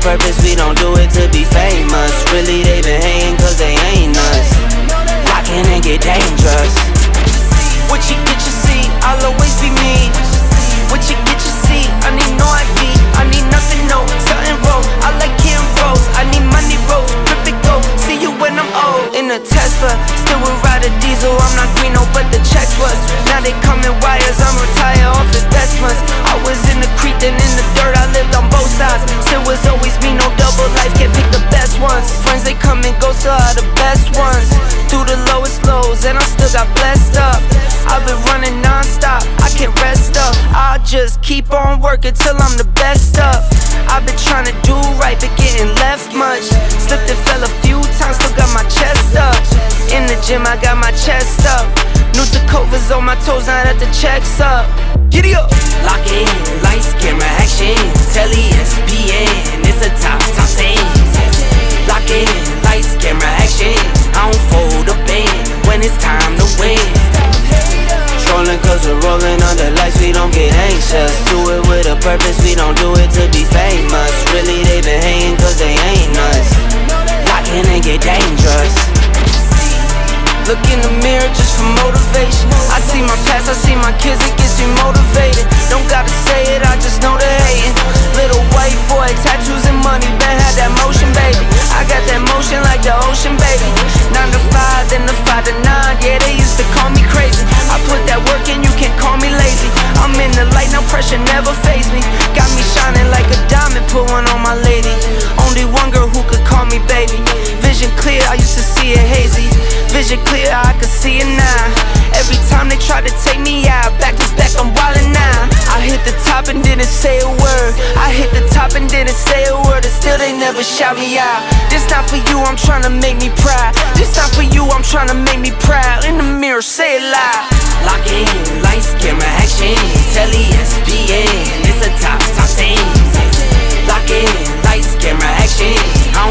purpose, we don't do it to be famous. Really they been hating cause they ain't us. Locking and get dangerous. What you get you see, I'll always be me. What you get you see, I need no ID, I need nothing, no, something roll. I like Kim Rose, I need money rolls, rip it go, see you when I'm old. In a Tesla, still would ride a diesel, I'm not Greeno, but the checks was. Now they coming wires, I'm retired off the best ones. I was in the creek, then in the dirt, I lived on both sides. Still was always me, no double life, can't pick the best ones. Friends they come and go, still are the best ones. Through the lowest lows, and I still got blessed up. I've been running non-stop, I can't rest up. I'll just keep on working till I'm the best up. I've been trying to do right, but getting left much. Slipped and fell a few times, still got my chest up. In the gym, I got my chest up. New Tacovas on my toes, now that the check's up. Giddy up! Lock in, lights, camera, action. Telly, ESPN, it's a top scene. Lock in, lights, camera, action. I don't fold a band when it's time to win. Trolling cause we're rolling under lights, we don't get anxious. Do it with a purpose, we don't do it to be famous. Really they been hating cause they ain't us. Locking and get dangerous. Look in the mirror just for motivation. I see my past, I see my kids, it gets me motivated. Don't gotta say it, I just know they're hating. Little white boy, tattoos and money, Ben had that motion, baby. I got that motion like the ocean, baby. 9 to 5, then the 5 to 9, yeah, they used to call me crazy. I put that work in, you can't call me lazy. I'm in the light, no pressure, never faze me. Got me shining like a diamond, put one on my lady. Only one girl who could call me baby. Vision clear, I used to see it hazy. Vision clear, I can see it now. Every time they try to take me out, back to back, I'm wildin' now. I hit the top and didn't say a word. I hit the top and didn't say a word, and still they never shout me out. This not for you, I'm trying to make me proud. This not for you, I'm trying to make me proud. In the mirror, say it loud. Lock in, lights, camera, action. Telly, ESPN, it's a top scene. Lock in, lights, camera, action. I